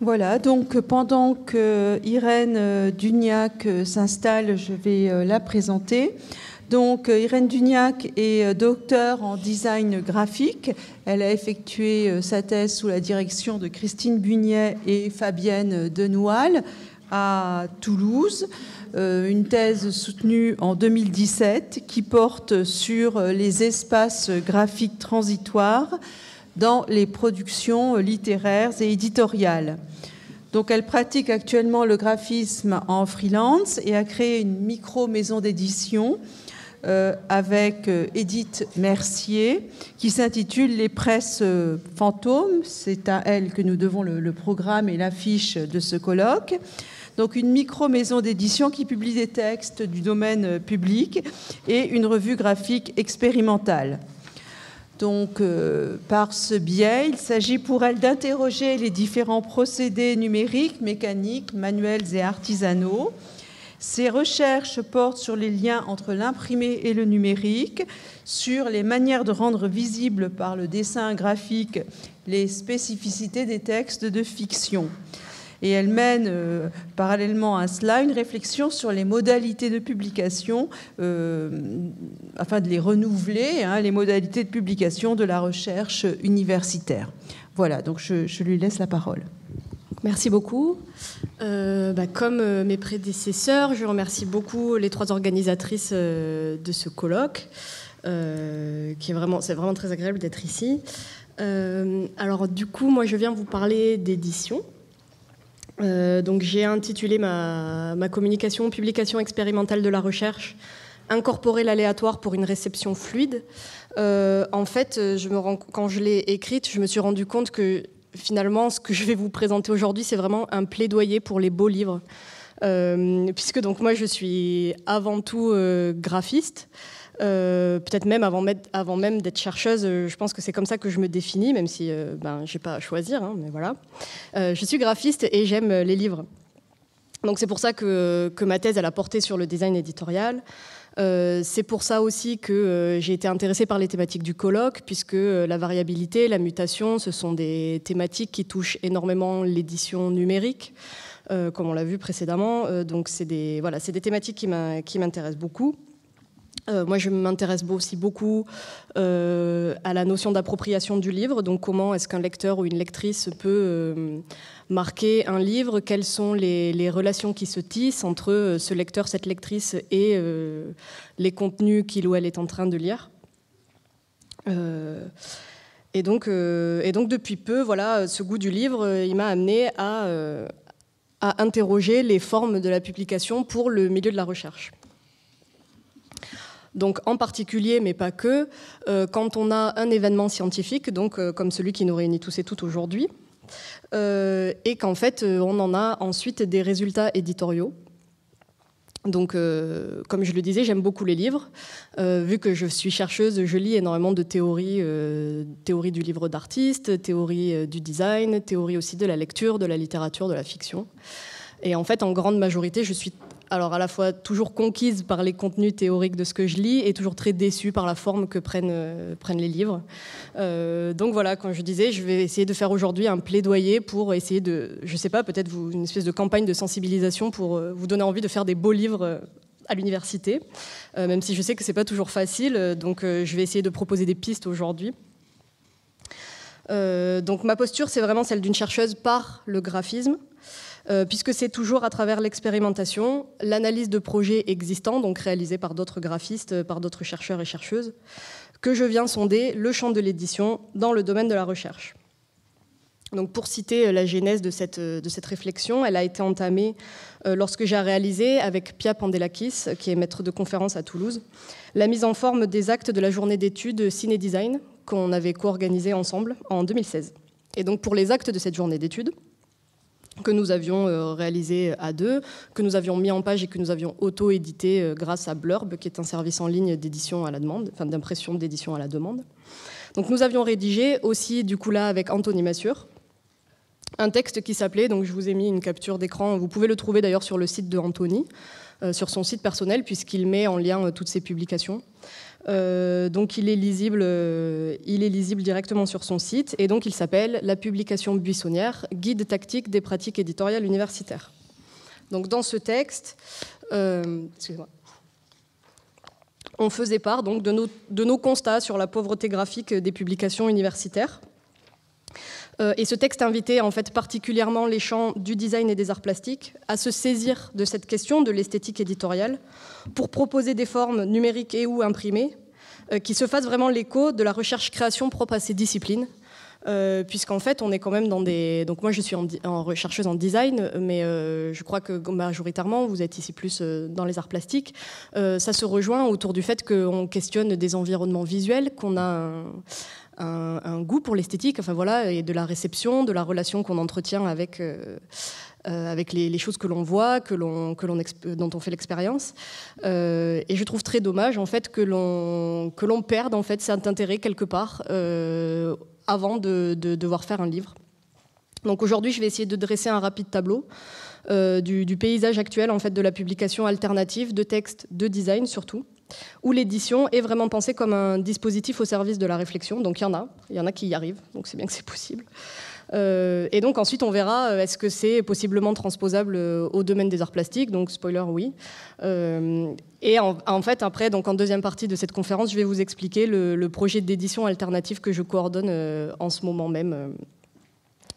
Voilà, donc pendant que Irène Duniac s'installe, je vais la présenter. Donc Irène Duniac est docteure en design graphique. Elle a effectué sa thèse sous la direction de Christine Bugnet et Fabienne Denoual à Toulouse. Une thèse soutenue en 2017 qui porte sur les espaces graphiques transitoires dans les productions littéraires et éditoriales. Donc, elle pratique actuellement le graphisme en freelance et a créé une micro-maison d'édition avec Edith Mercier qui s'intitule Les Presses Fantômes. C'est à elle que nous devons le programme et l'affiche de ce colloque. Donc, une micro-maison d'édition qui publie des textes du domaine public et une revue graphique expérimentale. Donc, par ce biais, il s'agit pour elle d'interroger les différents procédés numériques, mécaniques, manuels et artisanaux. Ses recherches portent sur les liens entre l'imprimé et le numérique, sur les manières de rendre visibles par le dessin graphique les spécificités des textes de fiction. Et elle mène, parallèlement à cela, une réflexion sur les modalités de publication, afin de les renouveler, les modalités de publication de la recherche universitaire. Voilà, donc je lui laisse la parole. Merci beaucoup. Comme mes prédécesseurs, je remercie beaucoup les trois organisatrices de ce colloque, c'est vraiment très agréable d'être ici. Alors du coup, moi je viens vous parler d'édition. Donc j'ai intitulé ma communication publication expérimentale de la recherche incorporer l'aléatoire pour une réception fluide. En fait, quand je l'ai écrite, je me suis rendu compte que finalement ce que je vais vous présenter aujourd'hui, c'est vraiment un plaidoyer pour les beaux livres, puisque donc moi je suis avant tout graphiste. Peut-être même avant même d'être chercheuse, je pense que c'est comme ça que je me définis, même si j'ai pas à choisir, mais voilà. Je suis graphiste et j'aime les livres. Donc c'est pour ça que ma thèse elle a porté sur le design éditorial. C'est pour ça aussi que j'ai été intéressée par les thématiques du colloque, puisque la variabilité, la mutation, ce sont des thématiques qui touchent énormément l'édition numérique, comme on l'a vu précédemment. Donc c'est des thématiques qui m'intéressent beaucoup. Moi, je m'intéresse aussi beaucoup à la notion d'appropriation du livre. Donc, comment est-ce qu'un lecteur ou une lectrice peut marquer un livre? Quelles sont les relations qui se tissent entre ce lecteur, cette lectrice et les contenus qu'il ou elle est en train de lire? Et donc, depuis peu, voilà, ce goût du livre, il m'a amené à interroger les formes de la publication pour le milieu de la recherche. Donc en particulier, mais pas que, quand on a un événement scientifique, donc comme celui qui nous réunit tous et toutes aujourd'hui, et qu'en fait on en a ensuite des résultats éditoriaux. Donc comme je le disais, j'aime beaucoup les livres. Vu que je suis chercheuse, je lis énormément de théories du livre d'artiste, théorie du design, théorie aussi de la lecture, de la littérature, de la fiction. Et en fait, en grande majorité, je suis alors à la fois toujours conquise par les contenus théoriques de ce que je lis et toujours très déçue par la forme que prennent les livres. Donc voilà, quand je disais, je vais essayer de faire aujourd'hui un plaidoyer pour essayer de, je sais pas, peut-être une espèce de campagne de sensibilisation pour vous donner envie de faire des beaux livres à l'université, même si je sais que c'est pas toujours facile, donc je vais essayer de proposer des pistes aujourd'hui. Donc ma posture, c'est vraiment celle d'une chercheuse par le graphisme, puisque c'est toujours à travers l'expérimentation, l'analyse de projets existants, donc réalisés par d'autres graphistes, par d'autres chercheurs et chercheuses, que je viens sonder le champ de l'édition dans le domaine de la recherche. Donc pour citer la genèse de cette réflexion, elle a été entamée lorsque j'ai réalisé avec Pia Pandelakis, qui est maître de conférence à Toulouse, la mise en forme des actes de la journée d'études Ciné-Design qu'on avait co-organisé ensemble en 2016. Et donc pour les actes de cette journée d'études, que nous avions réalisé à deux, que nous avions mis en page et que nous avions auto-édité grâce à Blurb, qui est un service en ligne d'édition à la demande, enfin d'impression d'édition à la demande. Donc nous avions rédigé aussi, du coup là, avec Anthony Massure, un texte qui s'appelait, donc je vous ai mis une capture d'écran, vous pouvez le trouver d'ailleurs sur le site de Anthony, sur son site personnel, puisqu'il met en lien toutes ses publications. Donc il est lisible directement sur son site, et donc il s'appelle « La publication buissonnière, guide tactique des pratiques éditoriales universitaires ». Donc dans ce texte, on faisait part donc, de nos constats sur la pauvreté graphique des publications universitaires. Et ce texte invitait en fait particulièrement les champs du design et des arts plastiques à se saisir de cette question de l'esthétique éditoriale pour proposer des formes numériques et ou imprimées qui se fassent vraiment l'écho de la recherche-création propre à ces disciplines. Puisqu'en fait, on est quand même dans des... Donc moi, je suis en rechercheuse en design, mais je crois que majoritairement, vous êtes ici plus dans les arts plastiques. Ça se rejoint autour du fait qu'on questionne des environnements visuels, qu'on a un goût pour l'esthétique, enfin voilà, et de la réception, de la relation qu'on entretient avec les choses que l'on voit, dont on fait l'expérience. Et je trouve très dommage en fait que l'on perde en fait cet intérêt quelque part avant de devoir faire un livre. Donc aujourd'hui, je vais essayer de dresser un rapide tableau du paysage actuel en fait de la publication alternative de textes, de design surtout, où l'édition est vraiment pensée comme un dispositif au service de la réflexion. Donc il y en a qui y arrivent, donc c'est bien que c'est possible. Et donc ensuite on verra est-ce que c'est possiblement transposable au domaine des arts plastiques, donc spoiler oui. Et en fait après, donc en deuxième partie de cette conférence, je vais vous expliquer le projet d'édition alternative que je coordonne en ce moment même,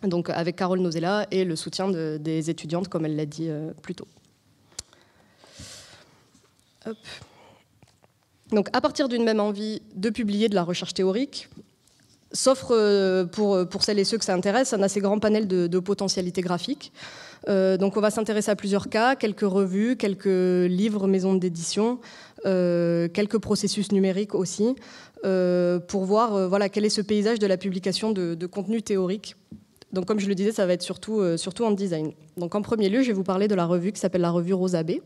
donc avec Carole Nozella et le soutien des étudiantes comme elle l'a dit plus tôt. Hop. Donc à partir d'une même envie de publier de la recherche théorique, s'offre pour celles et ceux que ça intéresse un assez grand panel de potentialités graphiques. Donc on va s'intéresser à plusieurs cas, quelques revues, quelques livres, maisons d'édition, quelques processus numériques aussi, pour voir voilà, quel est ce paysage de la publication de contenu théorique. Donc comme je le disais, ça va être surtout en design. Donc en premier lieu, je vais vous parler de la revue qui s'appelle la revue Rosa B,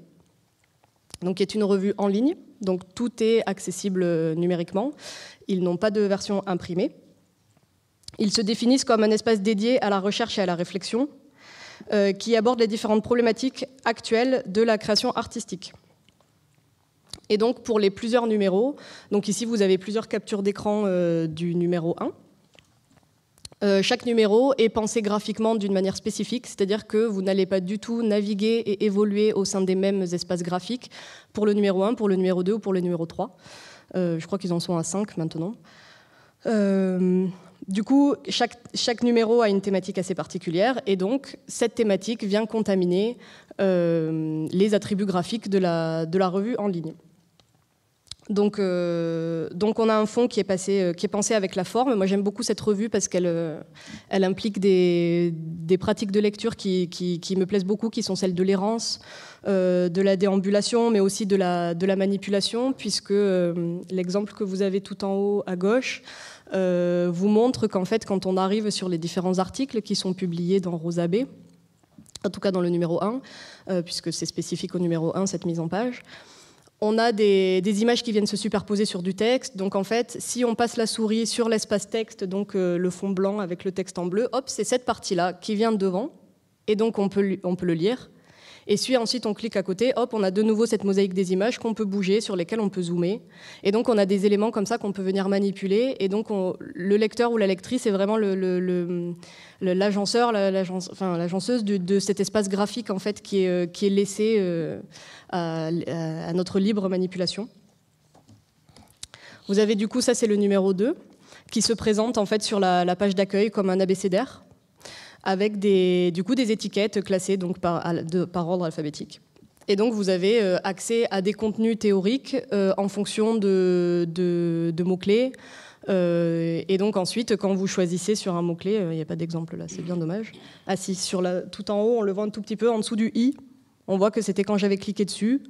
donc qui est une revue en ligne, donc tout est accessible numériquement. Ils n'ont pas de version imprimée. Ils se définissent comme un espace dédié à la recherche et à la réflexion, qui aborde les différentes problématiques actuelles de la création artistique. Et donc pour les plusieurs numéros, donc ici vous avez plusieurs captures d'écran du numéro 1. Chaque numéro est pensé graphiquement d'une manière spécifique, c'est-à-dire que vous n'allez pas du tout naviguer et évoluer au sein des mêmes espaces graphiques pour le numéro 1, pour le numéro 2 ou pour le numéro 3. Je crois qu'ils en sont à 5 maintenant. Du coup, chaque numéro a une thématique assez particulière, et donc cette thématique vient contaminer les attributs graphiques de la revue en ligne. Donc on a un fond qui est pensé avec la forme. Moi j'aime beaucoup cette revue parce qu'elle implique des pratiques de lecture qui me plaisent beaucoup, qui sont celles de l'errance, de la déambulation, mais aussi de la manipulation, puisque l'exemple que vous avez tout en haut à gauche vous montre qu'en fait quand on arrive sur les différents articles qui sont publiés dans Rosa B, en tout cas dans le numéro 1, puisque c'est spécifique au numéro 1 cette mise en page, on a des images qui viennent se superposer sur du texte. Donc en fait, si on passe la souris sur l'espace texte, donc le fond blanc avec le texte en bleu, hop, c'est cette partie-là qui vient devant, et donc on peut le lire. Et puis ensuite on clique à côté, hop, on a de nouveau cette mosaïque des images qu'on peut bouger, sur lesquelles on peut zoomer. Et donc on a des éléments comme ça qu'on peut venir manipuler. Et donc le lecteur ou la lectrice est vraiment l'agenceur, l'agenceuse de cet espace graphique en fait qui est laissé à notre libre manipulation. Vous avez du coup, ça c'est le numéro 2, qui se présente en fait sur la page d'accueil comme un abécédaire, avec des étiquettes classées donc par ordre alphabétique. Et donc vous avez accès à des contenus théoriques en fonction de mots-clés. Et donc ensuite, quand vous choisissez sur un mot-clé, il n'y a pas d'exemple là, c'est bien dommage. Ah si, tout en haut, on le voit un tout petit peu, en dessous du i, on voit que c'était quand j'avais cliqué dessus.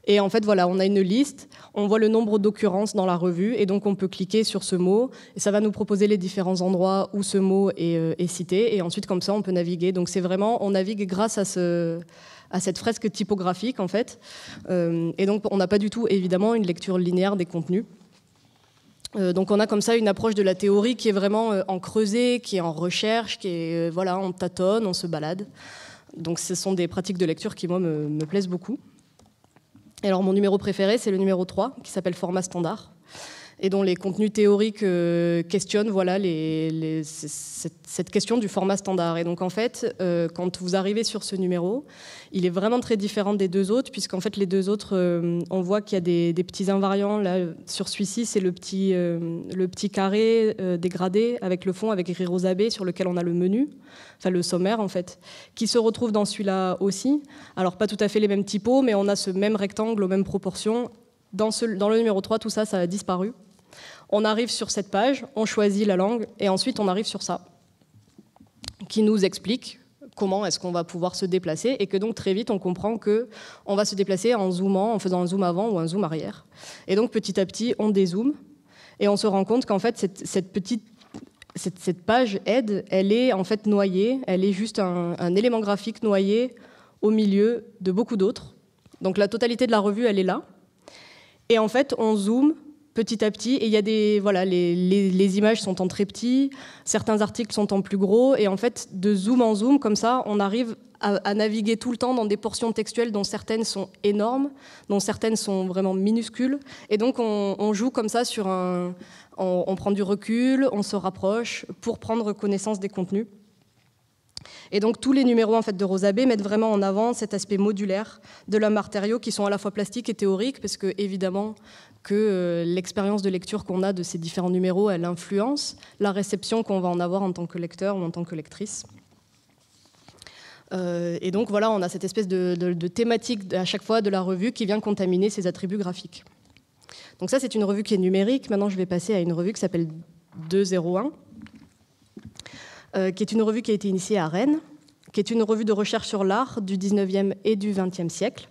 Et en fait, voilà, on a une liste, on voit le nombre d'occurrences dans la revue, et donc on peut cliquer sur ce mot, et ça va nous proposer les différents endroits où ce mot est cité, et ensuite, comme ça, on peut naviguer. Donc c'est vraiment, on navigue grâce à cette fresque typographique, en fait. Et donc, on n'a pas du tout, évidemment, une lecture linéaire des contenus. Donc on a comme ça une approche de la théorie qui est vraiment en creusé, qui est en recherche, qui est voilà, on tâtonne, on se balade. Donc ce sont des pratiques de lecture qui moi me plaisent beaucoup. Et alors mon numéro préféré, c'est le numéro 3, qui s'appelle Format standard, et dont les contenus théoriques questionnent voilà, cette question du format standard. Et donc en fait, quand vous arrivez sur ce numéro, il est vraiment très différent des deux autres, puisqu'en fait les deux autres, on voit qu'il y a des petits invariants. Là, sur celui-ci, c'est le petit carré dégradé avec le fond, avec écrit Rosa B, sur lequel on a le menu, enfin le sommaire en fait, qui se retrouve dans celui-là aussi. Alors pas tout à fait les mêmes typos, mais on a ce même rectangle aux mêmes proportions. Dans le numéro 3, tout ça, ça a disparu. On arrive sur cette page, on choisit la langue, et ensuite on arrive sur ça, qui nous explique comment est-ce qu'on va pouvoir se déplacer, et que donc très vite on comprend qu'on va se déplacer en zoomant, en faisant un zoom avant ou un zoom arrière. Et donc petit à petit, on dézoome, et on se rend compte qu'en fait cette page aide, elle est en fait noyée, elle est juste un élément graphique noyé au milieu de beaucoup d'autres. Donc la totalité de la revue, elle est là. Et en fait, on zoome petit à petit, et il y a les images sont en très petit, certains articles sont en plus gros, et en fait, de zoom en zoom, comme ça, on arrive à naviguer tout le temps dans des portions textuelles dont certaines sont énormes, dont certaines sont vraiment minuscules, et donc on joue comme ça sur on prend du recul, on se rapproche pour prendre connaissance des contenus. Et donc tous les numéros en fait, de Rosa B mettent vraiment en avant cet aspect modulaire de la matériaux qui sont à la fois plastiques et théoriques, parce que évidemment que l'expérience de lecture qu'on a de ces différents numéros, elle influence la réception qu'on va en avoir en tant que lecteur ou en tant que lectrice. Et donc voilà, on a cette espèce de thématique à chaque fois de la revue qui vient contaminer ces attributs graphiques. Donc ça, c'est une revue qui est numérique. Maintenant, je vais passer à une revue qui s'appelle 201. Qui est une revue qui a été initiée à Rennes, qui est une revue de recherche sur l'art du 19e et du 20e siècle,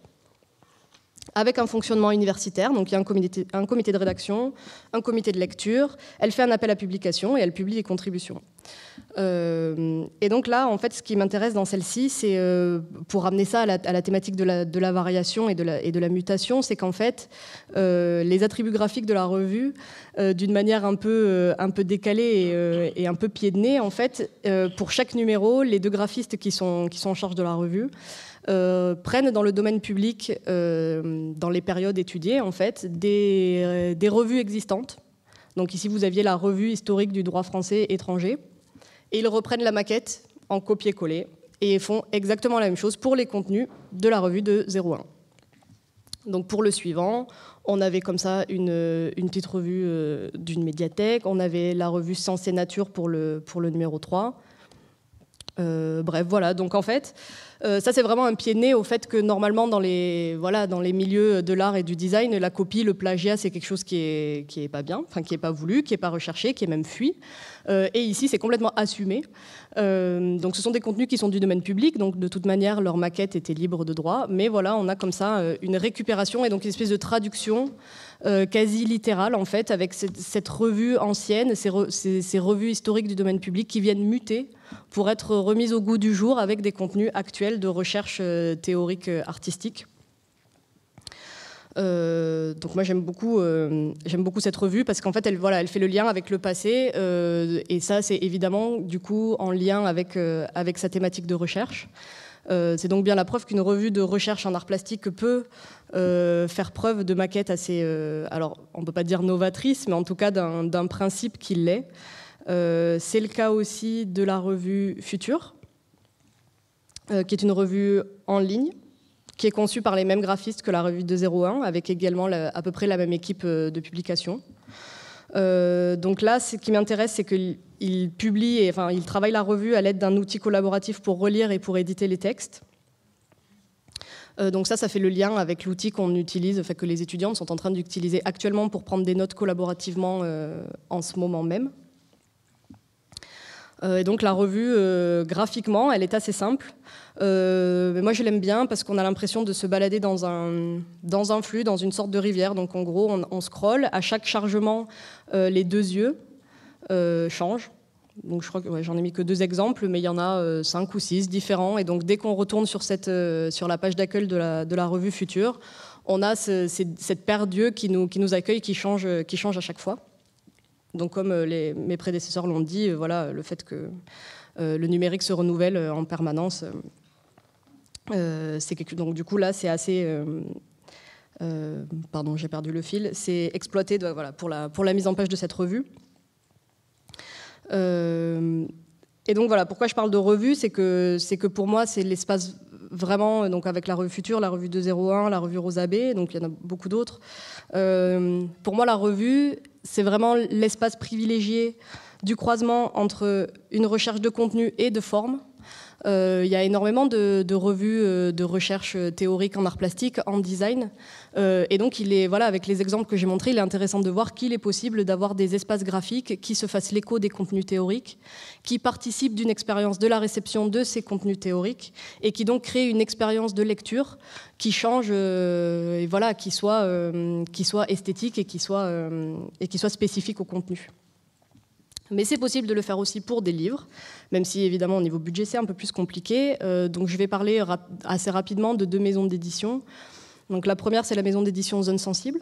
avec un fonctionnement universitaire. Donc il y a un comité de rédaction, un comité de lecture. Elle fait un appel à publication et elle publie des contributions. Et donc là, en fait, ce qui m'intéresse dans celle-ci, c'est pour ramener ça à la thématique de la variation et de la mutation, c'est qu'en fait, les attributs graphiques de la revue, d'une manière un peu décalée et un peu pied de nez, en fait, pour chaque numéro, les deux graphistes qui sont en charge de la revue prennent dans le domaine public, dans les périodes étudiées, en fait, des revues existantes. Donc ici, vous aviez la revue historique du droit français étranger. Et ils reprennent la maquette en copier-coller et font exactement la même chose pour les contenus de la revue de 01. Donc pour le suivant, on avait comme ça une petite revue d'une médiathèque, on avait la revue Sciences et Nature pour le numéro 3. Bref, voilà. Donc en fait, ça c'est vraiment un pied de nez au fait que normalement dans les milieux de l'art et du design, la copie, le plagiat, c'est quelque chose qui est pas bien, enfin qui est pas voulu, qui est pas recherché, qui est même fui. Et ici, c'est complètement assumé. Donc ce sont des contenus qui sont du domaine public, donc de toute manière leur maquette était libre de droit. Mais voilà, on a comme ça une récupération et donc une espèce de traduction quasi littérale en fait, avec cette revue ancienne, ces revues historiques du domaine public qui viennent muter pour être remises au goût du jour avec des contenus actuels de recherche théorique artistique. Donc moi j'aime beaucoup cette revue parce qu'en fait elle fait le lien avec le passé et ça c'est évidemment du coup en lien avec sa thématique de recherche. C'est donc bien la preuve qu'une revue de recherche en art plastique peut faire preuve de maquettes assez, alors on ne peut pas dire novatrice, mais en tout cas d'un principe qui l'est. C'est le cas aussi de la revue Futur, qui est une revue en ligne, qui est conçue par les mêmes graphistes que la revue 201, avec également à peu près la même équipe de publication. Donc là, ce qui m'intéresse, c'est qu'il publie, il travaille la revue à l'aide d'un outil collaboratif pour relire et pour éditer les textes. Donc ça fait le lien avec l'outil qu'on utilise, que les étudiantes sont en train d'utiliser actuellement pour prendre des notes collaborativement en ce moment même. Et donc la revue, graphiquement, elle est assez simple. Mais moi, je l'aime bien parce qu'on a l'impression de se balader dans un flux, dans une sorte de rivière. Donc en gros, on scrolle. À chaque chargement, les deux yeux changent. Donc je crois que j'en ai mis que 2 exemples, mais il y en a 5 ou 6 différents. Et donc dès qu'on retourne sur la page d'accueil de la revue Futur, on a cette paire d'yeux qui nous accueille, qui change à chaque fois. Donc comme mes prédécesseurs l'ont dit, voilà, le fait que le numérique se renouvelle en permanence, donc du coup là c'est assez... pardon, j'ai perdu le fil. C'est exploité voilà, pour la mise en page de cette revue. Et donc voilà, pourquoi je parle de revue, c'est que pour moi c'est l'espace vraiment, donc avec la revue Futur, la revue 201, la revue Rosa B, donc il y en a beaucoup d'autres. Pour moi la revue, c'est vraiment l'espace privilégié du croisement entre une recherche de contenu et de forme. Il y a énormément de revues de recherche théorique en art plastique, en design. Et donc, voilà, avec les exemples que j'ai montrés, il est intéressant de voir qu'il est possible d'avoir des espaces graphiques qui se fassent l'écho des contenus théoriques, qui participent d'une expérience de la réception de ces contenus théoriques et qui donc créent une expérience de lecture qui change, et voilà, qui soit esthétique et qui soit spécifique au contenu. Mais c'est possible de le faire aussi pour des livres, même si évidemment au niveau budget c'est un peu plus compliqué. Donc je vais parler assez rapidement de 2 maisons d'édition. Donc la première c'est la maison d'édition Zone Sensible,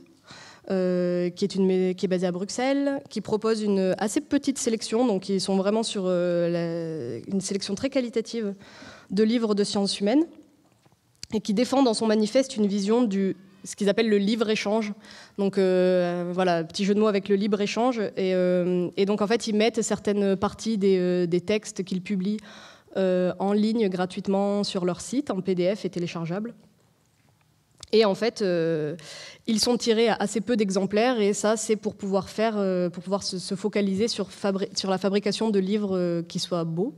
qui est basée à Bruxelles, qui propose une assez petite sélection, donc ils sont vraiment sur une sélection très qualitative de livres de sciences humaines, et qui défend dans son manifeste une vision ce qu'ils appellent le livre-échange. Donc voilà, petit jeu de mots avec le libre-échange. Et donc en fait, ils mettent certaines parties des textes qu'ils publient en ligne gratuitement sur leur site, en PDF et téléchargeable. Et en fait, ils sont tirés à assez peu d'exemplaires, et ça, c'est pour pouvoir se focaliser sur la fabrication de livres qui soient beaux.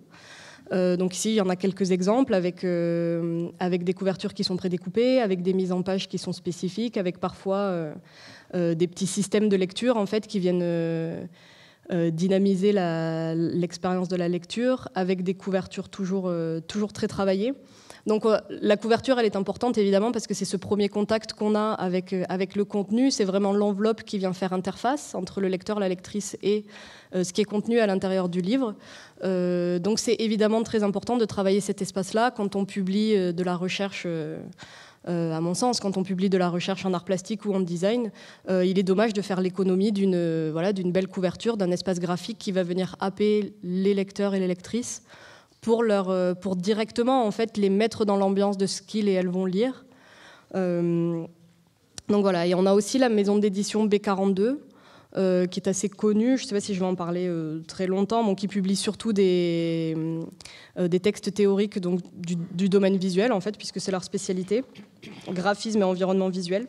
Donc ici, il y en a quelques exemples avec des couvertures qui sont prédécoupées, avec des mises en page qui sont spécifiques, avec parfois des petits systèmes de lecture en fait, qui viennent dynamiser l'expérience de la lecture, avec des couvertures toujours très travaillées. Donc la couverture, elle est importante évidemment parce que c'est ce premier contact qu'on a avec le contenu. C'est vraiment l'enveloppe qui vient faire interface entre le lecteur, la lectrice et ce qui est contenu à l'intérieur du livre. Donc c'est évidemment très important de travailler cet espace-là quand on publie de la recherche. À mon sens, quand on publie de la recherche en art plastique ou en design, il est dommage de faire l'économie d'une belle couverture, d'un espace graphique qui va venir happer les lecteurs et les lectrices pour directement en fait, les mettre dans l'ambiance de ce qu'ils et elles vont lire. Donc voilà, et on a aussi la maison d'édition B42, qui est assez connue, je ne sais pas si je vais en parler très longtemps, donc qui publie surtout des textes théoriques donc, du domaine visuel, en fait, puisque c'est leur spécialité, graphisme et environnement visuel.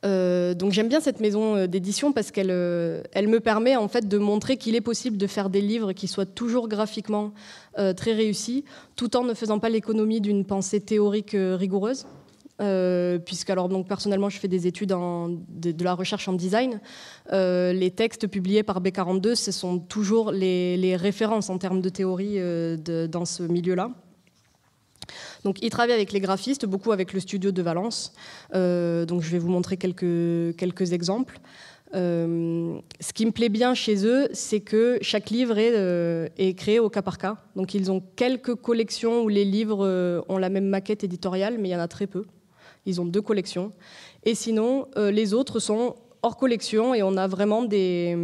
Donc j'aime bien cette maison d'édition parce qu'elle me permet en fait de montrer qu'il est possible de faire des livres qui soient toujours graphiquement très réussis, tout en ne faisant pas l'économie d'une pensée théorique rigoureuse. Puisque alors donc personnellement je fais des études de la recherche en design. Les textes publiés par B42, ce sont toujours les références en termes de théorie dans ce milieu-là. Donc, ils travaillent avec les graphistes, beaucoup avec le studio de Valence. Donc, je vais vous montrer quelques exemples. Ce qui me plaît bien chez eux, c'est que chaque livre est créé au cas par cas. Donc, ils ont quelques collections où les livres ont la même maquette éditoriale, mais il y en a très peu. Ils ont 2 collections. Et sinon, les autres sont hors collection et on a vraiment des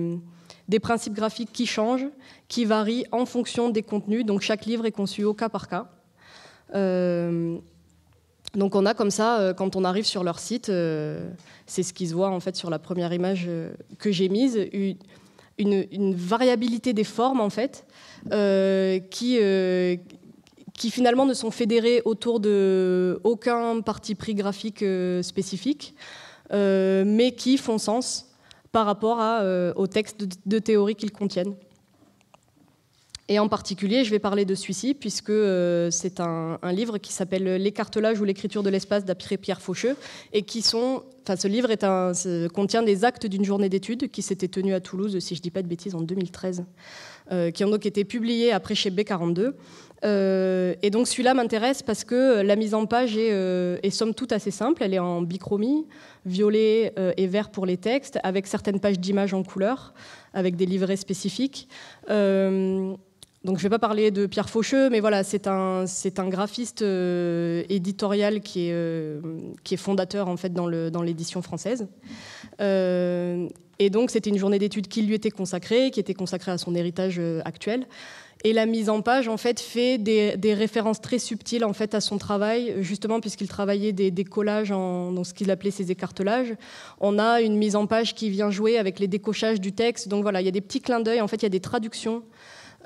principes graphiques qui changent, qui varient en fonction des contenus. Donc, chaque livre est conçu au cas par cas. Donc on a comme ça, quand on arrive sur leur site, c'est ce qui se voit en fait sur la première image que j'ai mise, une variabilité des formes en fait, qui finalement ne sont fédérées autour de aucun parti pris graphique spécifique, mais qui font sens par rapport au texte de théorie qu'ils contiennent. Et en particulier, je vais parler de celui-ci, puisque c'est un livre qui s'appelle « L'écartelage ou l'écriture de l'espace » d'après Pierre Faucheux, et ce livre contient les actes d'une journée d'études qui s'était tenue à Toulouse, si je ne dis pas de bêtises, en 2013, qui ont donc été publiés après chez B42. Et donc celui-là m'intéresse parce que la mise en page est somme toute assez simple. Elle est en bichromie, violet et vert pour les textes, avec certaines pages d'images en couleur, avec des livrets spécifiques. Donc je ne vais pas parler de Pierre Faucheux, mais voilà, c'est un graphiste éditorial qui est fondateur en fait dans l'édition française. Et donc, c'était une journée d'études qui lui était consacrée, qui était consacrée à son héritage actuel. Et la mise en page, en fait, fait des références très subtiles en fait, à son travail, justement, puisqu'il travaillait des collages dans ce qu'il appelait ses écartelages. On a une mise en page qui vient jouer avec les décochages du texte. Donc voilà, il y a des petits clins d'œil. En fait, il y a des traductions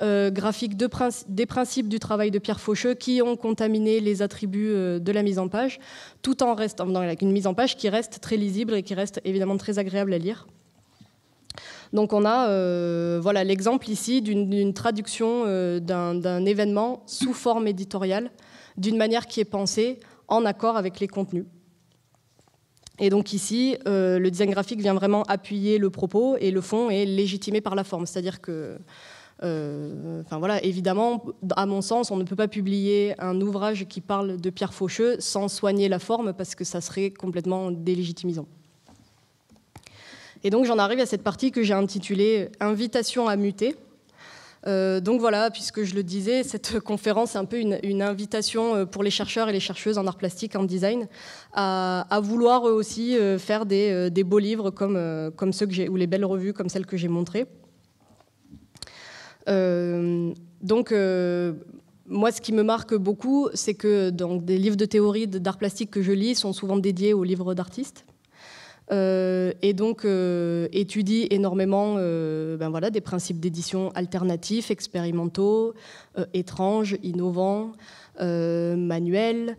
graphiques des principes du travail de Pierre Faucheux qui ont contaminé les attributs de la mise en page, tout en restant dans une mise en page qui reste très lisible et qui reste évidemment très agréable à lire. Donc on a voilà, l'exemple ici d'une traduction d'un événement sous forme éditoriale, d'une manière qui est pensée en accord avec les contenus. Et donc ici, le design graphique vient vraiment appuyer le propos et le fond est légitimé par la forme. C'est-à-dire que, voilà, évidemment, à mon sens, on ne peut pas publier un ouvrage qui parle de Pierre Faucheux sans soigner la forme parce que ça serait complètement délégitimisant. Et donc j'en arrive à cette partie que j'ai intitulée « Invitation à muter ». Donc voilà, puisque je le disais, cette conférence est un peu une invitation pour les chercheurs et les chercheuses en art plastique, en design, à vouloir eux aussi faire des beaux livres comme ceux que j'ai, ou les belles revues comme celles que j'ai montrées. Donc moi, ce qui me marque beaucoup, c'est que donc, des livres de théorie d'art plastique que je lis sont souvent dédiés aux livres d'artistes. Et donc étudie énormément voilà, des principes d'édition alternatifs, expérimentaux, étranges, innovants, manuels,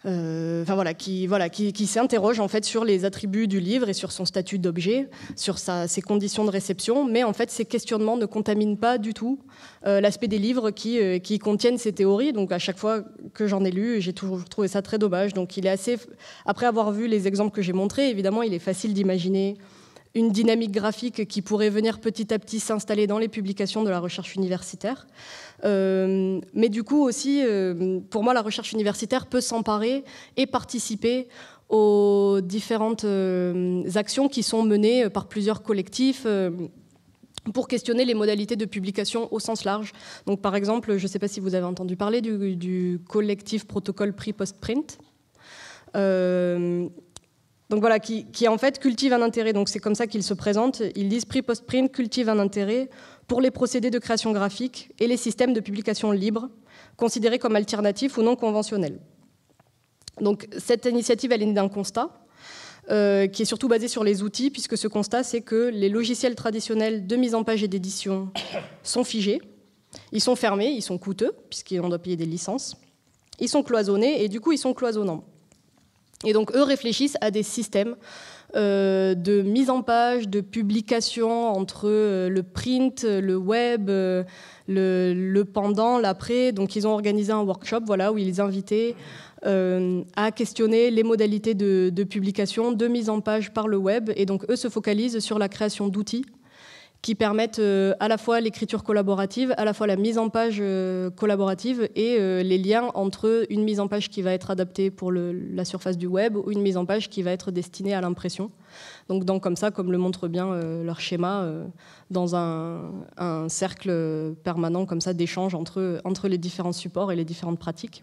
voilà, qui s'interrogent en fait sur les attributs du livre et sur son statut d'objet, sur ses conditions de réception, mais en fait ces questionnements ne contaminent pas du tout l'aspect des livres qui contiennent ces théories. Donc à chaque fois que j'en ai lu, j'ai toujours trouvé ça très dommage. Donc il est assez, après avoir vu les exemples que j'ai montrés, évidemment il est facile d'imaginer une dynamique graphique qui pourrait venir petit à petit s'installer dans les publications de la recherche universitaire. Mais du coup aussi, pour moi, la recherche universitaire peut s'emparer et participer aux différentes actions qui sont menées par plusieurs collectifs pour questionner les modalités de publication au sens large. Donc, par exemple, je ne sais pas si vous avez entendu parler du collectif Protocole Pre-Post-Print. Donc voilà, qui en fait cultive un intérêt. Donc c'est comme ça qu'ils se présentent. Ils disent Pre-Post-Print cultive un intérêt pour les procédés de création graphique et les systèmes de publication libres, considérés comme alternatifs ou non conventionnels. Donc cette initiative, elle est née d'un constat qui est surtout basé sur les outils, puisque ce constat, c'est que les logiciels traditionnels de mise en page et d'édition sont figés, ils sont fermés, ils sont coûteux, puisqu'on doit payer des licences, ils sont cloisonnés et du coup ils sont cloisonnants. Et donc, eux réfléchissent à des systèmes de mise en page, de publication entre le print, le web, le pendant, l'après. Donc, ils ont organisé un workshop voilà, où ils les invitaient à questionner les modalités de publication, de mise en page par le web. Et donc, eux se focalisent sur la création d'outils qui permettent à la fois l'écriture collaborative, à la fois la mise en page collaborative et les liens entre une mise en page qui va être adaptée pour la surface du web ou une mise en page qui va être destinée à l'impression. Donc comme ça, comme le montre bien leur schéma, dans un cercle permanent comme ça d'échange entre les différents supports et les différentes pratiques.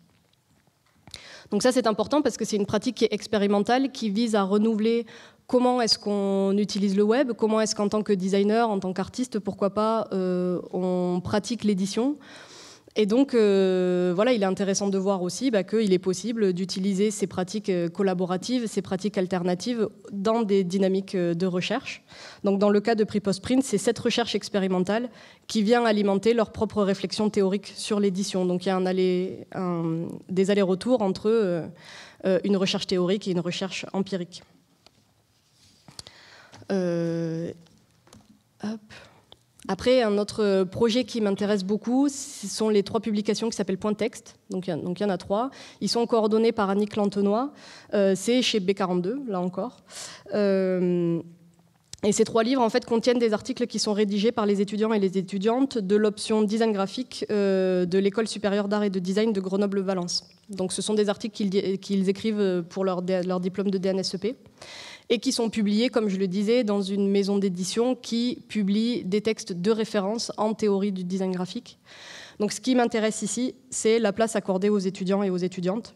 Donc ça, c'est important parce que c'est une pratique qui est expérimentale, qui vise à renouveler comment est-ce qu'on utilise le web, comment est-ce qu'en tant que designer, en tant qu'artiste, pourquoi pas, on pratique l'édition. Et donc, voilà, il est intéressant de voir aussi qu'il est possible d'utiliser ces pratiques collaboratives, ces pratiques alternatives dans des dynamiques de recherche. Donc, dans le cas de Pre-Post-Print, c'est cette recherche expérimentale qui vient alimenter leur propre réflexion théorique sur l'édition. Donc, il y a des allers-retours entre une recherche théorique et une recherche empirique. Après, un autre projet qui m'intéresse beaucoup, ce sont les 3 publications qui s'appellent Point Texte. Donc il y en a 3. Ils sont coordonnés par Annick Lantenoy. C'est chez B42, là encore. Et ces 3 livres en fait, contiennent des articles qui sont rédigés par les étudiants et les étudiantes de l'option design graphique de l'École supérieure d'art et de design de Grenoble-Valence. Donc ce sont des articles qu'ils écrivent pour leur diplôme de DNSEP. Et qui sont publiés, comme je le disais, dans une maison d'édition qui publie des textes de référence en théorie du design graphique. Donc ce qui m'intéresse ici, c'est la place accordée aux étudiants et aux étudiantes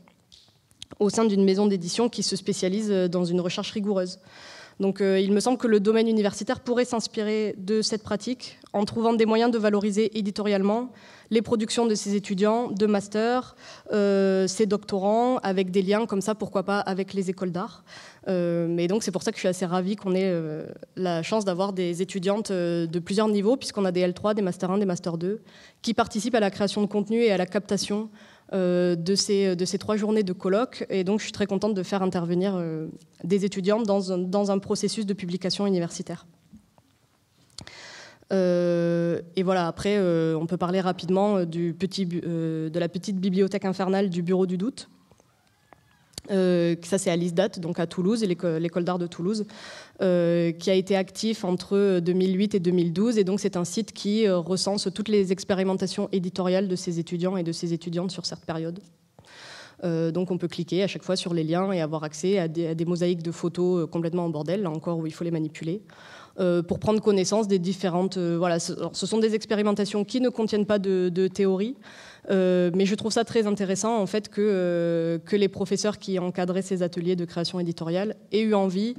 au sein d'une maison d'édition qui se spécialise dans une recherche rigoureuse. Donc il me semble que le domaine universitaire pourrait s'inspirer de cette pratique en trouvant des moyens de valoriser éditorialement les productions de ses étudiants de master, ses doctorants, avec des liens comme ça, pourquoi pas, avec les écoles d'art. Et donc c'est pour ça que je suis assez ravie qu'on ait la chance d'avoir des étudiantes de plusieurs niveaux, puisqu'on a des L3, des Master 1, des Master 2, qui participent à la création de contenu et à la captation de ces 3 journées de colloques. Et donc je suis très contente de faire intervenir des étudiantes dans un processus de publication universitaire. Et voilà, après, on peut parler rapidement de la petite bibliothèque infernale du Bureau du Doute. Ça, c'est à l'ISDAT, donc à Toulouse, l'école d'art de Toulouse, qui a été actif entre 2008 et 2012. Et donc, c'est un site qui recense toutes les expérimentations éditoriales de ses étudiants et de ses étudiantes sur cette période. Donc, on peut cliquer à chaque fois sur les liens et avoir accès à des mosaïques de photos complètement en bordel, là encore, où il faut les manipuler. Pour prendre connaissance des différentes... voilà, ce sont des expérimentations qui ne contiennent pas de théorie, mais je trouve ça très intéressant en fait que les professeurs qui encadraient ces ateliers de création éditoriale aient eu envie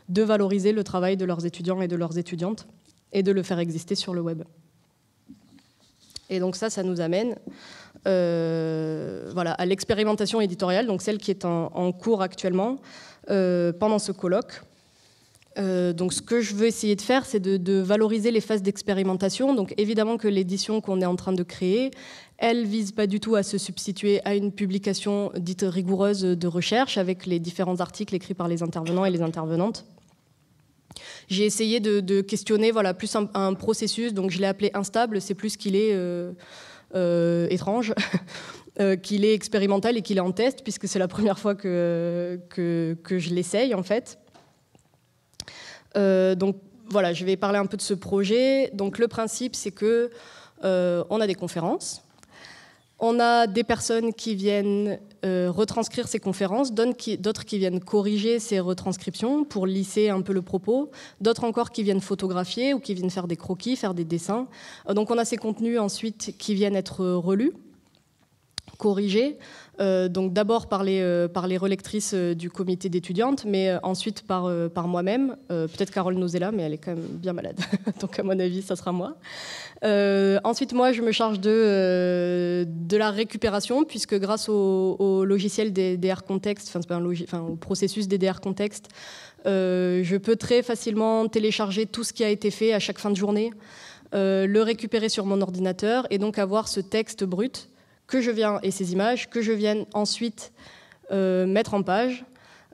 de valoriser le travail de leurs étudiants et de leurs étudiantes et de le faire exister sur le web. Et donc ça nous amène voilà, à l'expérimentation éditoriale, donc celle qui est en cours actuellement pendant ce colloque. Donc ce que je veux essayer de faire, c'est de valoriser les phases d'expérimentation. Donc évidemment que l'édition qu'on est en train de créer, elle vise pas du tout à se substituer à une publication dite rigoureuse de recherche avec les différents articles écrits par les intervenants et les intervenantes. J'ai essayé de questionner voilà, plus un processus, donc je l'ai appelé instable, c'est plus qu'il est étrange, qu'il est expérimental et qu'il est en test, puisque c'est la première fois que je l'essaye en fait. Donc voilà, je vais parler un peu de ce projet. Donc le principe, c'est que on a des conférences, on a des personnes qui viennent retranscrire ces conférences, d'autres qui viennent corriger ces retranscriptions pour lisser un peu le propos, d'autres encore qui viennent photographier ou qui viennent faire des croquis, faire des dessins. Donc on a ces contenus ensuite qui viennent être relus, corrigés. Donc d'abord par les relectrices du comité d'étudiantes, mais ensuite par moi-même. Peut-être Carole Nozella, mais elle est quand même bien malade. Donc à mon avis, ça sera moi. Ensuite, moi, je me charge de la récupération, puisque grâce au logiciel DDR Context, au processus DDR Context, je peux très facilement télécharger tout ce qui a été fait à chaque fin de journée, le récupérer sur mon ordinateur et donc avoir ce texte brut et ces images que je viens ensuite mettre en page.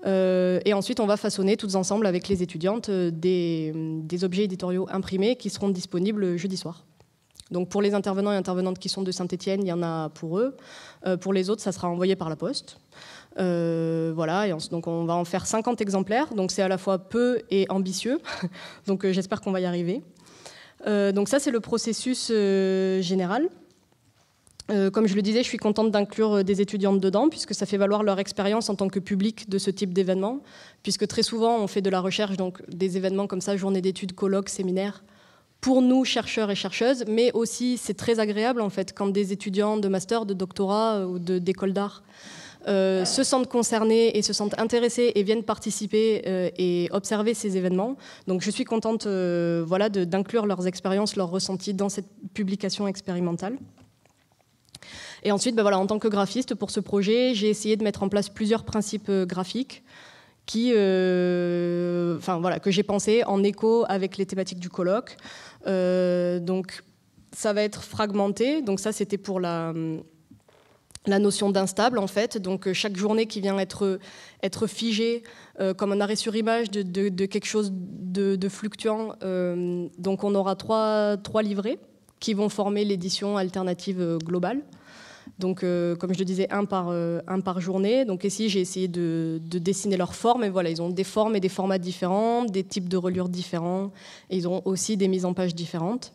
Et ensuite, on va façonner toutes ensemble avec les étudiantes des objets éditoriaux imprimés qui seront disponibles jeudi soir. Donc pour les intervenants et intervenantes qui sont de Saint-Étienne, il y en a pour eux. Pour les autres, ça sera envoyé par la poste. Voilà, et donc on va en faire 50 exemplaires. Donc c'est à la fois peu et ambitieux. Donc j'espère qu'on va y arriver. Donc ça, c'est le processus général. Comme je le disais, je suis contente d'inclure des étudiantes dedans, puisque ça fait valoir leur expérience en tant que public de ce type d'événement, puisque très souvent, on fait de la recherche, donc des événements comme ça, journées d'études, colloques, séminaires, pour nous, chercheurs et chercheuses, mais aussi, c'est très agréable, en fait, quand des étudiants de master, de doctorat ou d'école d'art se sentent concernés et se sentent intéressés et viennent participer et observer ces événements. Donc, je suis contente voilà, d'inclure leurs expériences, leurs ressentis dans cette publication expérimentale. Et ensuite, ben voilà, en tant que graphiste, pour ce projet, j'ai essayé de mettre en place plusieurs principes graphiques voilà, que j'ai pensé en écho avec les thématiques du colloque. Donc, ça va être fragmenté. Donc ça, c'était pour la notion d'instable, en fait. Donc, chaque journée qui vient être figée comme un arrêt sur image de quelque chose de fluctuant. Donc, on aura trois livrets qui vont former l'édition alternative globale. Donc, comme je le disais, un par journée. Donc ici, j'ai essayé de dessiner leurs formes. Et voilà, ils ont des formes et des formats différents, des types de reliures différents. Et ils ont aussi des mises en page différentes.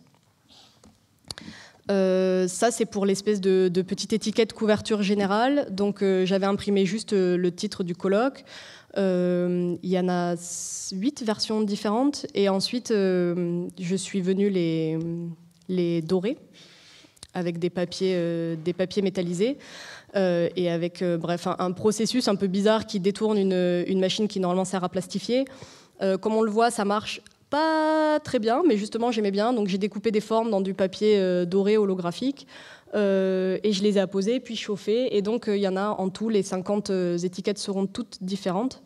Ça, c'est pour l'espèce de petite étiquette couverture générale. Donc, j'avais imprimé juste le titre du colloque. Il y en a 8 versions différentes. Et ensuite, je suis venue les dorer avec des papiers métallisés et avec bref, un processus un peu bizarre qui détourne une machine qui normalement sert à plastifier Comme on le voit, ça marche pas très bien, mais justement j'aimais bien. Donc j'ai découpé des formes dans du papier doré holographique et je les ai apposées, puis chauffées. Et donc il y en a en tout, les 50 étiquettes seront toutes différentes.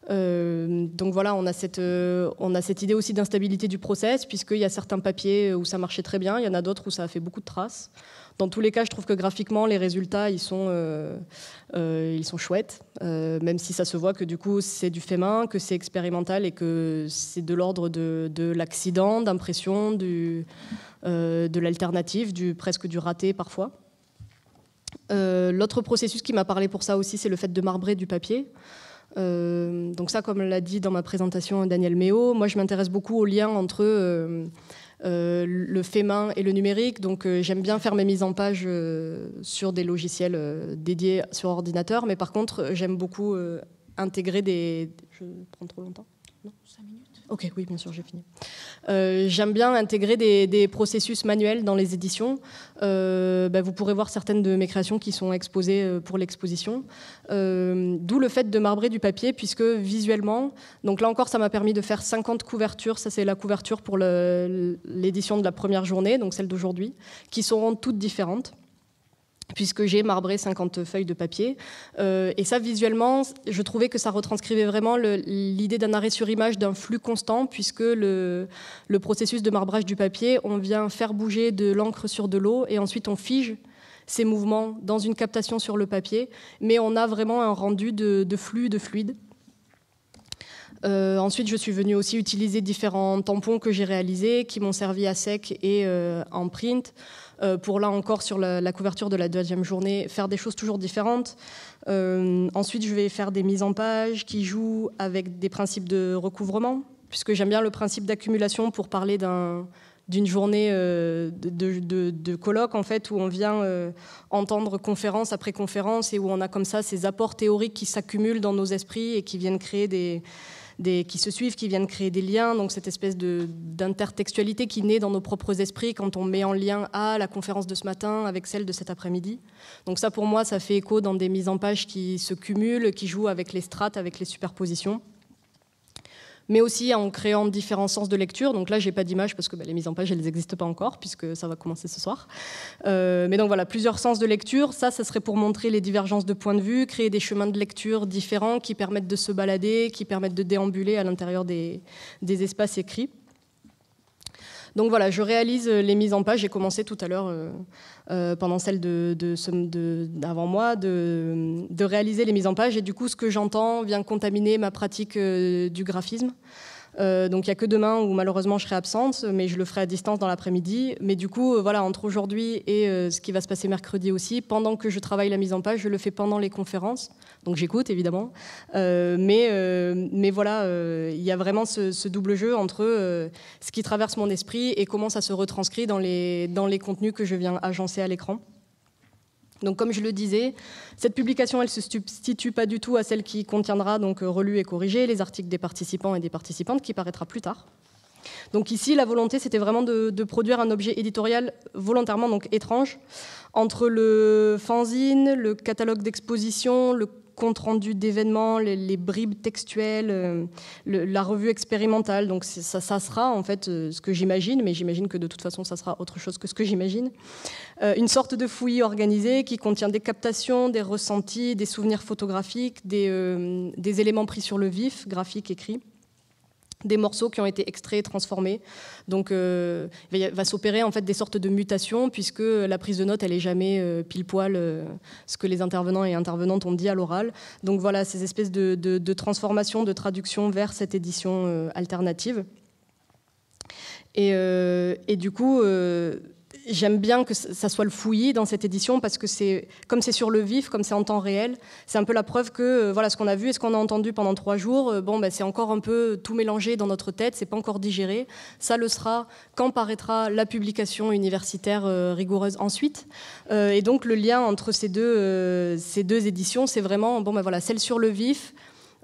Donc voilà, on a cette idée aussi d'instabilité du process, puisqu'il y a certains papiers où ça marchait très bien, il y en a d'autres où ça a fait beaucoup de traces. Dans tous les cas, je trouve que graphiquement, les résultats, ils sont chouettes, même si ça se voit que du coup, c'est du fait main, que c'est expérimental et que c'est de l'ordre de l'accident, d'impression, de l'alternative, presque du raté parfois. L'autre processus qui m'a parlé pour ça aussi, c'est le fait de marbrer du papier. Donc ça, comme l'a dit dans ma présentation Daniel Méo, moi je m'intéresse beaucoup au lien entre le fait main et le numérique. Donc j'aime bien faire mes mises en page sur des logiciels dédiés sur ordinateur, mais par contre j'aime beaucoup intégrer des... Je prends trop longtemps ? Non ? 5 minutes ? Ok, oui, bien sûr, j'ai fini. J'aime bien intégrer des processus manuels dans les éditions. Vous pourrez voir certaines de mes créations qui sont exposées pour l'exposition. D'où le fait de marbrer du papier, puisque visuellement, donc là encore, ça m'a permis de faire 50 couvertures. Ça, c'est la couverture pour l'édition de la première journée, donc celle d'aujourd'hui, qui seront toutes différentes, puisque j'ai marbré 50 feuilles de papier. Et ça, visuellement, je trouvais que ça retranscrivait vraiment l'idée d'un arrêt sur image, d'un flux constant, puisque le processus de marbrage du papier, on vient faire bouger de l'encre sur de l'eau, et ensuite on fige ces mouvements dans une captation sur le papier, mais on a vraiment un rendu de flux, de fluide. Ensuite, je suis venue aussi utiliser différents tampons que j'ai réalisés, qui m'ont servi à sec et en print, pour là encore sur la couverture de la deuxième journée, faire des choses toujours différentes. Ensuite, je vais faire des mises en page qui jouent avec des principes de recouvrement, puisque j'aime bien le principe d'accumulation pour parler d'une journée de colloque, en fait, où on vient entendre conférence après conférence et où on a comme ça ces apports théoriques qui s'accumulent dans nos esprits et qui viennent créer qui se suivent, qui viennent créer des liens, donc cette espèce d'intertextualité qui naît dans nos propres esprits quand on met en lien la conférence de ce matin avec celle de cet après-midi. Donc ça, pour moi, ça fait écho dans des mises en page qui se cumulent, qui jouent avec les strates, avec les superpositions, mais aussi en créant différents sens de lecture. Donc là, j'ai pas d'image parce que les mises en page, elles n'existent pas encore, puisque ça va commencer ce soir. Mais donc voilà, plusieurs sens de lecture. Ça serait pour montrer les divergences de points de vue, créer des chemins de lecture différents qui permettent de se balader, qui permettent de déambuler à l'intérieur des espaces écrits. Donc voilà, je réalise les mises en page. J'ai commencé tout à l'heure, pendant celle d'avant moi, de réaliser les mises en page. Et du coup, ce que j'entends vient contaminer ma pratique du graphisme. Donc il n'y a que demain où malheureusement je serai absente, mais je le ferai à distance dans l'après-midi. Mais du coup, voilà, entre aujourd'hui et ce qui va se passer mercredi aussi, pendant que je travaille la mise en page, je le fais pendant les conférences. Donc j'écoute évidemment, mais voilà, il y a vraiment ce double jeu entre ce qui traverse mon esprit et comment ça se retranscrit dans les contenus que je viens agencer à l'écran. Donc, comme je le disais, cette publication, elle ne se substitue pas du tout à celle qui contiendra, donc relus et corrigés, les articles des participants et des participantes, qui paraîtra plus tard. Donc ici, la volonté, c'était vraiment de produire un objet éditorial volontairement donc étrange, entre le fanzine, le catalogue d'exposition, le compte-rendu d'événements, les bribes textuelles, la revue expérimentale. Donc ça sera en fait ce que j'imagine, mais j'imagine que de toute façon ça sera autre chose que ce que j'imagine. Une sorte de fouillis organisé qui contient des captations, des ressentis, des souvenirs photographiques, des éléments pris sur le vif, graphiques, écrits, des morceaux qui ont été extraits, transformés. Donc, il va s'opérer en fait des sortes de mutations, puisque la prise de notes, elle n'est jamais pile poil ce que les intervenants et intervenantes ont dit à l'oral. Donc voilà, ces espèces de transformations, de traduction vers cette édition alternative. Et du coup, j'aime bien que ça soit le fouillis dans cette édition, parce que comme c'est sur le vif, comme c'est en temps réel, c'est un peu la preuve que voilà, ce qu'on a vu et ce qu'on a entendu pendant 3 jours, c'est encore un peu tout mélangé dans notre tête, c'est pas encore digéré. Ça le sera quand paraîtra la publication universitaire rigoureuse ensuite. Et donc le lien entre ces deux éditions, c'est vraiment voilà, celle sur le vif,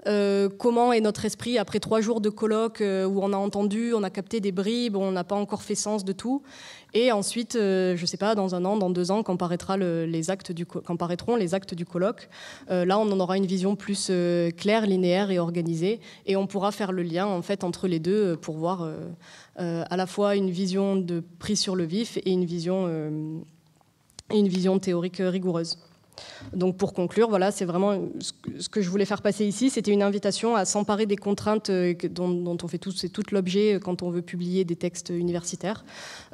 comment est notre esprit après 3 jours de colloque où on a entendu, on a capté des bribes, on n'a pas encore fait sens de tout. Et ensuite, je ne sais pas, dans 1 an, dans 2 ans, quand paraîtront les actes du colloque, là, on en aura une vision plus claire, linéaire et organisée. Et on pourra faire le lien en fait, entre les deux pour voir à la fois une vision de prise sur le vif et une vision théorique rigoureuse. Donc pour conclure, voilà, c'est vraiment ce que je voulais faire passer ici, c'était une invitation à s'emparer des contraintes dont on fait tous, c'est tout l'objet quand on veut publier des textes universitaires,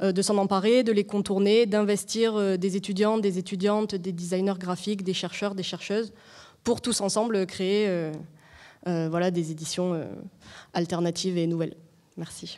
de s'en emparer, de les contourner, d'investir des étudiants, des étudiantes, des designers graphiques, des chercheurs, des chercheuses, pour tous ensemble créer voilà, des éditions alternatives et nouvelles. Merci.